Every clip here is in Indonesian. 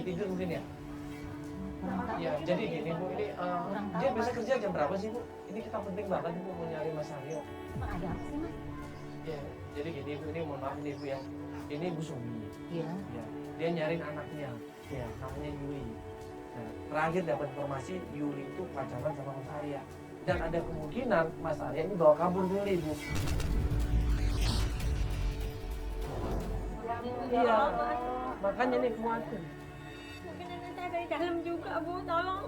tidur mungkin ya? Ya, jadi gini Bu, ini dia biasa kerja jam berapa sih Bu? Ini kita penting banget Bu mau nyari Mas Aryo. Emang ada apa sih, Mas? Ya, jadi gini Bu, ini mohon maaf nih Bu ya. Ini Bu Sumi. Iya. Ya, dia nyariin anaknya. Ya, namanya Yuli. Nah, terakhir dapat informasi Yuli itu pacaran sama Mas Arya. Dan ada kemungkinan Mas Arya ini bawa kabur Yuli Bu. Iya, makanya nih khawatir. Mungkin nanti ada di dalam juga, Bu, tolong.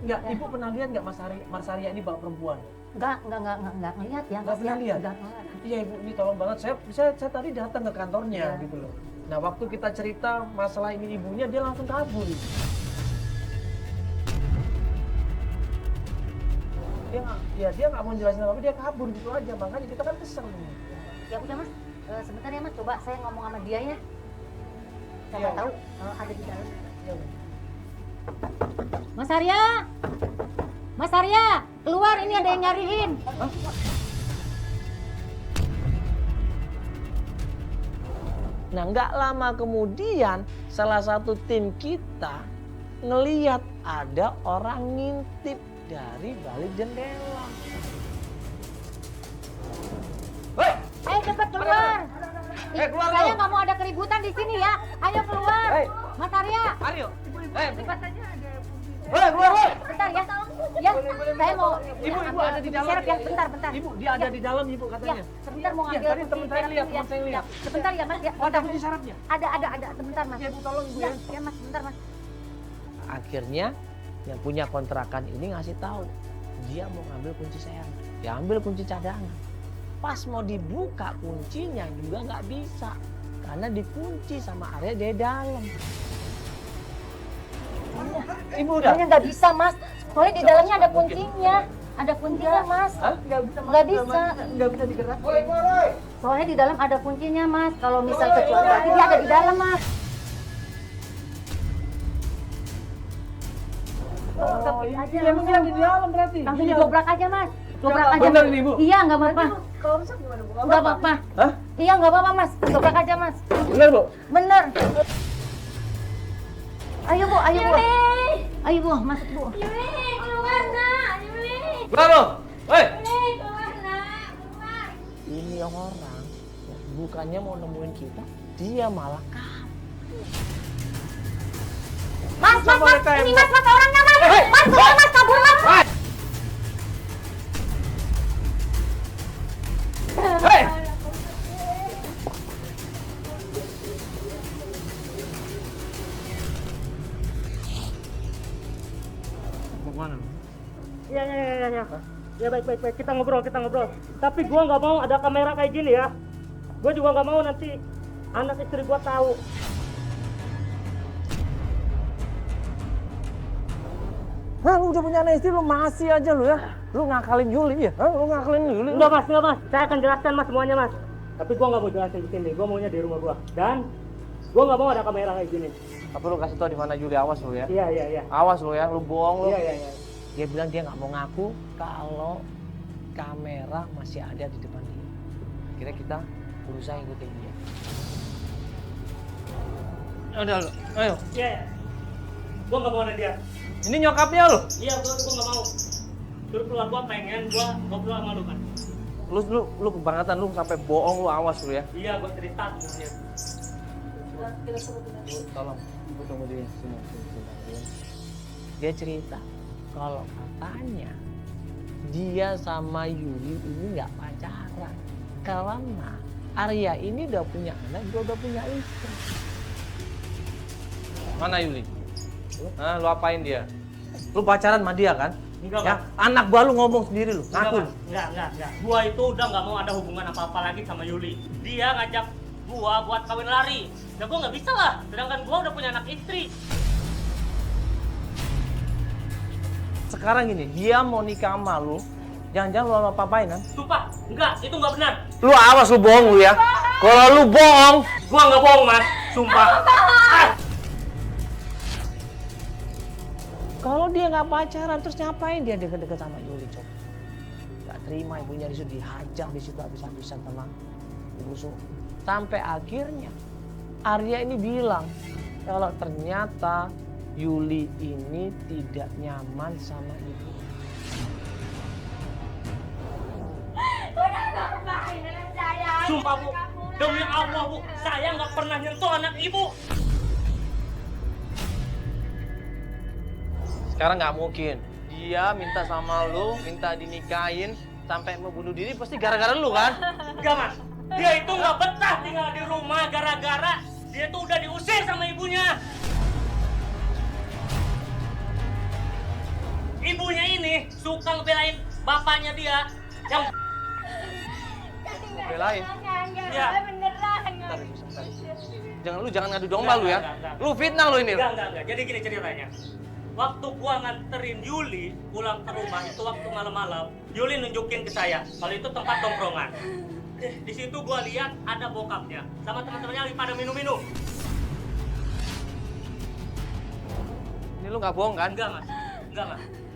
Enggak, Ibu pernah lihat nggak Mas Arya ini bawa perempuan? Enggak ngelihat ya. Nggak pernah lihat? Enggak ngelihat. Iya Ibu, ini tolong banget. Saya tadi datang ke kantornya Iya. gitu loh. Nah waktu kita cerita masalah ini ibunya, dia langsung kabur. Dia nggak mau jelasin apa, dia kabur gitu aja. Makanya kita kan kesel nih. Ya udah, Mas. Sebentar ya, Mas. Coba saya ngomong sama dia ya. Siapa Iya. tahu ada di dalam. Ya udah. Mas Arya! Mas Arya! Keluar, ini ada yang nyariin. Nah nggak lama kemudian salah satu tim kita ngeliat ada orang ngintip dari balik jendela. Hei! Ayo cepat keluar. Keluar Saya lu. nggak mau ada keributan di sini ya. Ayo keluar. Hei. Mas Arya. Aryo! Hei! Cepat saja. Hei, keluar! Hei! Bentar ya. Ya, saya mau. Ibu ada di dalam. Serep ya, bentar. Ibu, dia ada di dalam Ibu Ya, katanya. sebentar mau Iya, ngambil tadi teman saya lihat, serep teman saya lihat. Ya, sebentar ya, Mas ya. Oh, ada kunci syaratnya? Ada. Sebentar, Mas. Ya, Ibu tolong Ibu Ya, ya. ya, Mas, sebentar, Mas. Akhirnya yang punya kontrakan ini ngasih tahu dia mau ngambil kunci serep. Dia ambil kunci cadangan. Pas mau dibuka kuncinya juga nggak bisa karena dikunci sama Arya dari dalam. Ibu udah? Kayaknya nggak bisa, Mas. Soalnya di dalamnya ada kuncinya. Ada kuncinya, Mas. Hah? Nggak bisa. Nggak bisa digerak. Soalnya di dalam ada kuncinya, Mas. Kalau misal kecuali berarti dia ada di dalam, Mas. Oh, iya, emang dia ada di dalam berarti. Langsung didobrak aja, Mas. Dobrak aja. Bener ini, Bu? Iya, nggak apa-apa. Kalau rusak gimana, Bu? Nggak apa-apa. Hah? Iya, nggak apa-apa, Mas. Dobrak aja, Mas. Bener Bu? Bener. Ayo, Bu. Yuli! Ayo, Bu. Masuk, Bu. Yuli, keluar, Nak! Yuli! Keluar lo! Hei! Yuli, keluar, Nak! Keluar! Ini orang bukannya mau nemuin kita, dia malah kabur. Mas, ini Mas orangnya, Mas. Mas, keluar, Mas, kabur, Mas. Hei! Mau kemana? Iya. Ya baik. Kita ngobrol. Tapi gua nggak mau ada kamera kayak gini ya. Gua juga nggak mau nanti anak istri gua tahu. Hah, lu udah punya anak istri, lu masih aja lu ya? Lu ngakalin Yuli ya? Hah, lu ngakalin Yuli? Enggak mas. Saya akan jelaskan mas semuanya mas. Tapi gua nggak mau jelasin di sini. Gua maunya di rumah gua. Dan gua nggak mau ada kamera kayak gini. Apa lu kasih tau di mana Yuli? Awas lu ya? Iya. Awas lu ya, lu bohong lu. Iya. Dia bilang dia nggak mau ngaku kalau kamera masih ada di depan dia. Akhirnya kita berusaha ngikutin dia. Udah lu, ayo. Iya. Gua nggak mau ada dia. Ini nyokapnya lu? Iya, gua nggak mau. Terus keluar gua pengen gua ngobrol sama lu kan. Lu kebangetan, lu sampai bohong lu, awas lu ya. Iya, gua cerita semuanya. Tolong, aku tunggu dia sini. Dia cerita kalau katanya dia sama Yuli ini nggak pacaran karena Arya ini udah punya anak, dia udah punya istri. Mana Yuli? Hah, lu apain dia? Lu pacaran sama dia kan? Enggak, Ya, Mas. anak gua lu ngomong sendiri lu, ngaku. Enggak. Gua itu udah nggak mau ada hubungan apa-apa lagi sama Yuli. Dia ngajak gua buat kawin lari. Ya gua nggak bisa lah, sedangkan gua udah punya anak istri. Sekarang gini, dia mau nikah sama lu, jangan-jangan lu sama papain kan? Sumpah, enggak, itu nggak benar. Lu awas lu bohong lu ya. Kalau lu bohong, Gua nggak bohong, Mas. Sumpah. kalau dia nggak pacaran terus ngapain dia deket-deket sama Yuli coba? Gak terima ibunya disitu, dihajar di situ habis-habisan sama ibu Su. Sampai akhirnya Arya ini bilang kalau ternyata Yuli ini tidak nyaman sama ibu. Udah ngapain anak saya? Sumpah Bu, demi Allah Bu, saya nggak pernah nyentuh anak ibu. Sekarang nggak mungkin. Dia minta sama lu, minta dinikahin, sampai mau bunuh diri pasti gara-gara lu kan? Enggak Mas, dia itu nggak betah tinggal di rumah gara-gara dia tuh udah diusir sama ibunya. Ibunya ini suka ngebelain bapaknya dia yang Belain. Enggak, Ya. beneran. Bentar, Ibu, sebentar. Jangan ngadu domba lu ya. Enggak. Lu fitnah lu ini. Enggak. Jadi gini ceritanya. Waktu gua nganterin Yuli pulang ke rumah itu waktu malam-malam, Yuli nunjukin ke saya kalau itu tempat tongkrongan. Di situ gua lihat ada bokapnya sama teman-temannya lagi pada minum-minum. Ini lu nggak bohong kan? Enggak Mas.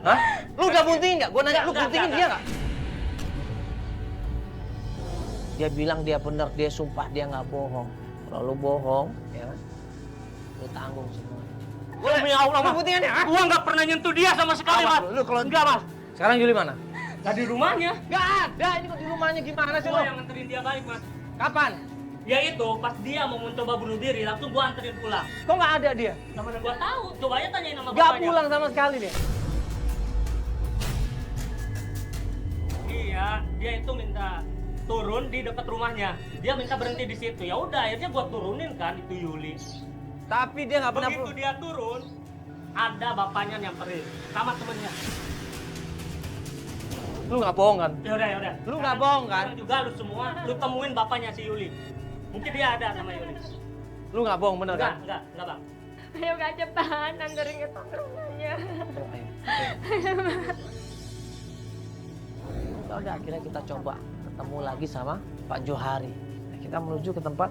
Hah? Lu udah buntingin nggak? Gua nanya, lu Enggak, buntingin enggak. dia nggak? Dia bilang dia benar, dia sumpah dia nggak bohong. Kalau lu bohong, ya kan? Lu tanggung semua. Demi Allah Mas. Buntingannya, ah? Gua nggak pernah nyentuh dia sama sekali Awas Mas. lu, kalau enggak Mas. Sekarang Yuli mana? Nggak di rumahnya. Nggak ada, ini kok di rumahnya gimana sih Gua lu? yang nganterin dia balik Mas. Kapan? Ya itu pas dia mau mencoba bunuh diri langsung gua anterin pulang. Kok nggak ada dia? Namanya gua tahu. Coba aja tanyain sama Nggak bapaknya. pulang sama sekali dia. Iya, dia itu minta turun di dekat rumahnya. Dia minta berhenti di situ. Ya udah, akhirnya gua turunin kan itu Yuli. Tapi dia nggak pernah Begitu dia turun, ada bapaknya nyamperin sama temennya. Lu nggak bohong kan? Ya udah. Lu nggak bohong, kan? Sekarang juga lu semua, lu temuin bapaknya si Yuli. Mungkin dia ada sama Yuli. Lu nggak bohong bener kan? Enggak Bang. Ayo gak cepat, anterin ke tongkrongannya. Ya udah, akhirnya kita coba ketemu lagi sama Pak Johari. Nah, kita menuju ke tempat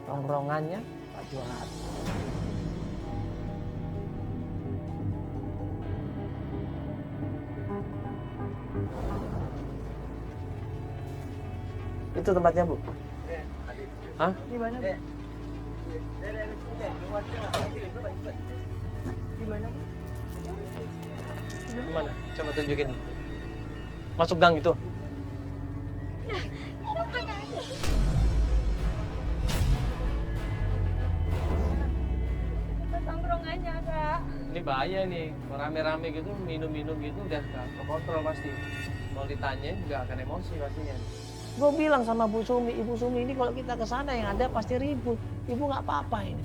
tongkrongannya Pak Johari. Itu tempatnya, Bu? Hah? Gimana, Bu? Gimana? Coba tunjukin. Masuk gang itu. Ke tongkrongannya, Kak. Ini bahaya nih, rame-rame gitu, minum-minum gitu udah gak kekontrol pasti. Kalau ditanyain nggak akan emosi pastinya. Gue bilang sama Bu Sumi, Ibu Sumi ini kalau kita ke sana yang ada pasti ribut. Ibu nggak apa-apa ini,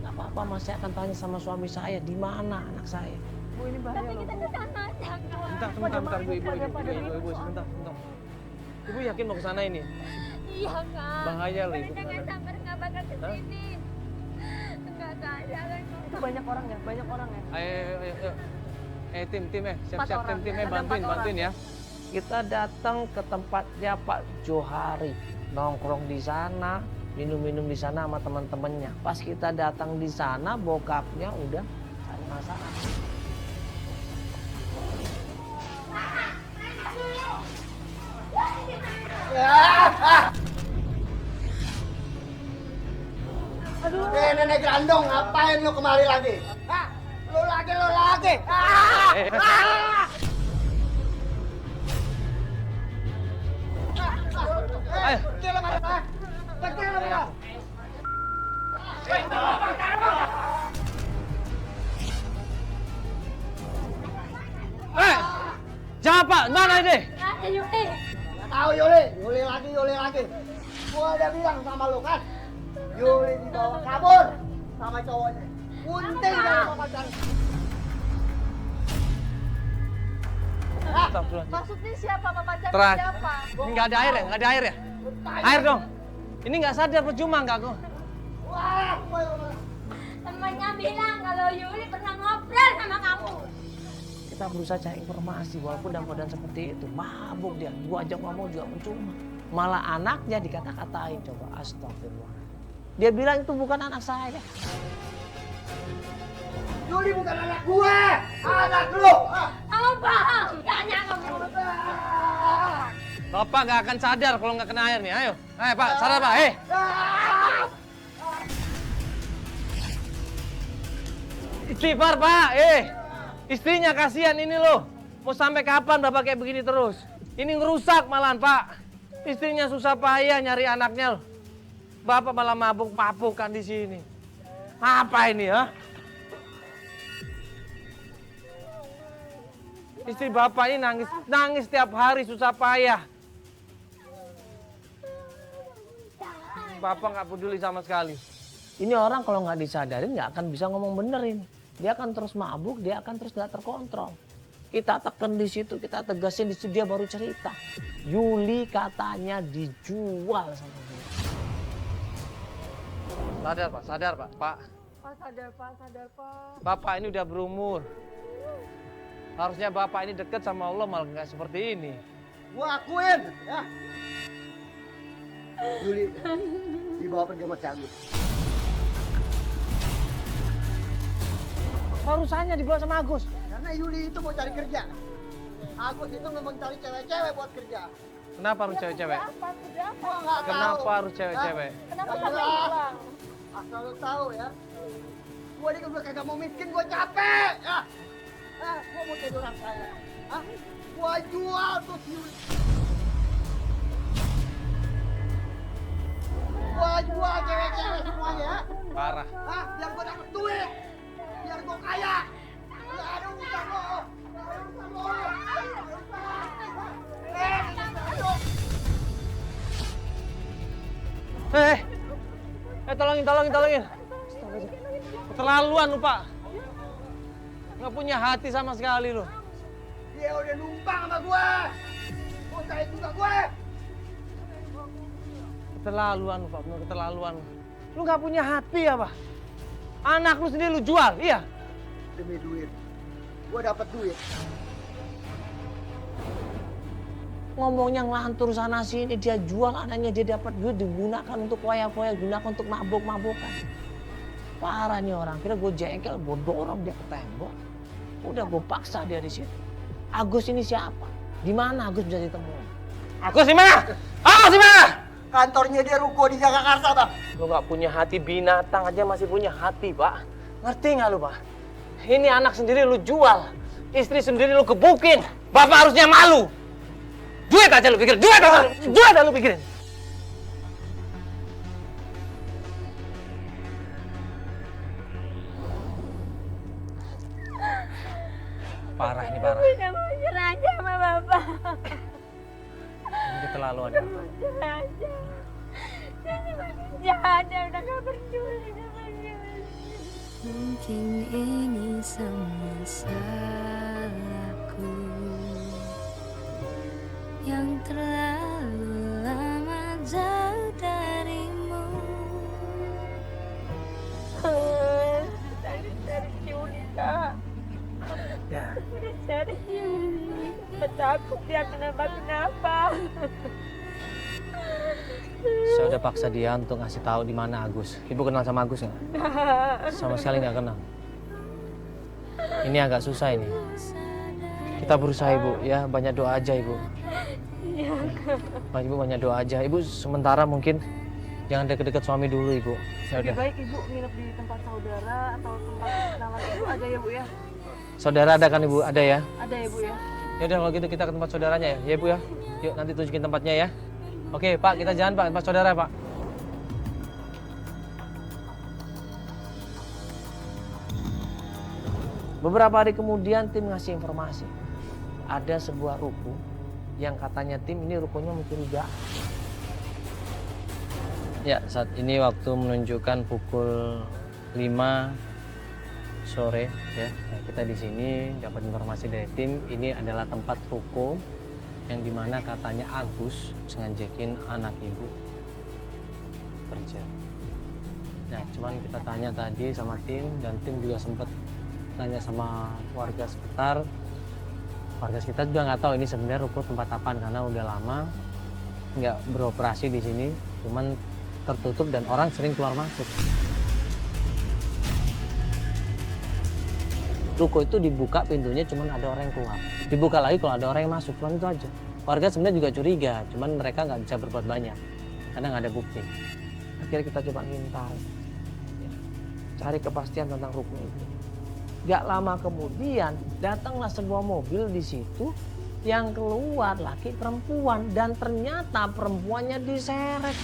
nggak apa-apa Mas, saya akan tanya sama suami saya di mana anak saya. Bu ini bahaya Tapi loh. kita ke sana aja, Kak. Bentar, Bu, Ibu, sebentar. Ibu yakin mau ke sana ini? Iya, Kak. Bahaya loh, Kalau Ibu. jangan sampai nggak bakal ke Hah? sini. Enggak, Kak. Jangan. Itu banyak orang ya? Ayo. Tim, siap-siap orang. tim, Ada bantuin ya. Kita datang ke tempatnya Pak Johari, nongkrong di sana, minum-minum di sana sama teman-temannya. Pas kita datang di sana, bokapnya udah cari masalah. Nenek Grandong, ngapain lu kemari lagi? Hah? Lu lagi. Ayo. Kecil mana, Pak? Kecil mana? Jangan Pak, mana ini? Ada Yuli. Nggak tahu Yuli lagi. Gua udah bilang sama lu kan, Yuli dibawa kabur sama cowoknya. Gunting dari papasan. Astagfirullah. Maksudnya siapa? Papa Chandra Terang. siapa? Ini nggak ada air ya? Nggak ada air ya? Air dong. Ini nggak sadar percuma nggak kok? Wah, Temannya bilang kalau Yuli pernah ngobrol sama kamu. Kita berusaha cari informasi walaupun dalam keadaan seperti itu. Mabuk dia. Gua ajak ngomong juga percuma. Malah anaknya dikata-katain. Coba astagfirullah. Dia bilang itu bukan anak saya. Yuli bukan anak gua, anak lu. Kamu bohong. Tanya kamu. Bapak nggak akan sadar kalau nggak kena air nih. Ayo Pak, sadar Pak. Istighfar Pak, istrinya kasihan ini loh. Mau sampai kapan Bapak kayak begini terus? Ini ngerusak malahan Pak. Istrinya susah payah nyari anaknya loh. Bapak malah mabuk-mabukan di sini. Apa ini ya? Istri Bapak ini nangis setiap hari susah payah. Bapak nggak peduli sama sekali. Ini orang kalau nggak disadarin nggak akan bisa ngomong bener ini. Dia akan terus mabuk, dia akan terus nggak terkontrol. Kita tekan di situ, kita tegasin di situ, dia baru cerita. Yuli katanya dijual sama dia. Sadar Pak, sadar Pak. Pak. Pak sadar Pak. Bapak ini udah berumur. Harusnya Bapak ini deket sama Allah malah nggak seperti ini. Gua akuin, ya. Yuli dibawa pergi sama si Agus. Urusannya dibawa sama Agus. Karena Yuli itu mau cari kerja. Agus itu memang cari cewek-cewek buat kerja. Kenapa harus cewek-cewek? Gua nggak tahu. Kenapa harus cewek-cewek? Kenapa sampai hilang? Asal lu tahu ya. Gua ini udah kagak mau miskin, gua capek. Ya. Gua mau jadi orang kaya. Gua jual tuh si Yuli. Gua jual cewek-cewek semuanya ya. Parah. Biar gua dapet duit. Biar gua kaya. Nggak ada urusan lo. Nggak ada urusan lo. Tolongin. Keterlaluan lu Pak. Nggak punya hati sama sekali lu. Dia udah numpang sama gua. Gua cari juga gue. Keterlaluan lu Pak, bener keterlaluan. Lu nggak punya hati ya Pak? Anak lu sendiri lu jual, iya? Demi duit. Gua dapat duit. Ngomongnya ngelantur sana sini, dia jual anaknya, dia dapat duit digunakan untuk foya-foya, gunakan untuk mabuk-mabukan. Parah nih orang, kira gue jengkel, gue dorong dia ke tembok. Udah gue paksa dia di situ. Agus ini siapa? Di mana Agus bisa ditemukan? Agus di mana? Agus di mana? Kantornya dia ruko di Jakarta, Bang. Lu nggak punya hati, binatang aja masih punya hati, Pak. Ngerti nggak lu, Pak? Ini anak sendiri lu jual, istri sendiri lu gebukin. Bapak harusnya malu. Duit aja lu pikirin, duit aja lu pikirin. Parah ini parah. Udah mau nyerah aja sama Bapak. Ini keterlaluan ya. Nyerah aja. Saya makin jahat dan udah gak peduli sama dia. Mungkin ini semua salahku yang terlalu lama jauh darimu. Cari Yuli, Kak. Ya. Udah cari Yuli. Takut dia kenapa-kenapa. Saya udah paksa dia untuk ngasih tahu di mana Agus. Ibu kenal sama Agus nggak? Sama sekali nggak kenal. Ini agak susah ini. Kita berusaha Ibu, ya banyak doa aja Ibu. Iya, Kak. Ibu banyak doa aja. Ibu sementara mungkin jangan deket-deket suami dulu Ibu. Ya Lebih udah. baik Ibu nginep di tempat saudara atau tempat kenalan Ibu aja ya Bu ya? Saudara ada kan Ibu? Ada ya? Ada ya Bu ya? Ya udah kalau gitu kita ke tempat saudaranya ya. Ya Ibu ya. Yuk nanti tunjukin tempatnya ya. Oke Pak, kita jalan Pak, tempat saudara Pak. Beberapa hari kemudian tim ngasih informasi. Ada sebuah ruko yang katanya tim ini rukonya mencurigakan. Ya, saat ini waktu menunjukkan pukul 5 sore ya. Nah, kita di sini dapat informasi dari tim ini adalah tempat ruko yang dimana katanya Agus sengajakin anak ibu kerja. Nah, cuman kita tanya tadi sama tim dan tim juga sempat tanya sama warga sekitar. Warga sekitar juga nggak tahu ini sebenarnya ruko tempat apaan karena udah lama nggak beroperasi di sini, cuman tertutup dan orang sering keluar masuk. Ruko itu dibuka pintunya cuman ada orang yang keluar. Dibuka lagi kalau ada orang yang masuk, cuman itu aja. Warga sebenarnya juga curiga, cuman mereka nggak bisa berbuat banyak karena nggak ada bukti. Akhirnya kita coba ngintai, ya, cari kepastian tentang ruko itu. Gak lama kemudian datanglah sebuah mobil di situ yang keluar laki perempuan dan ternyata perempuannya diseret.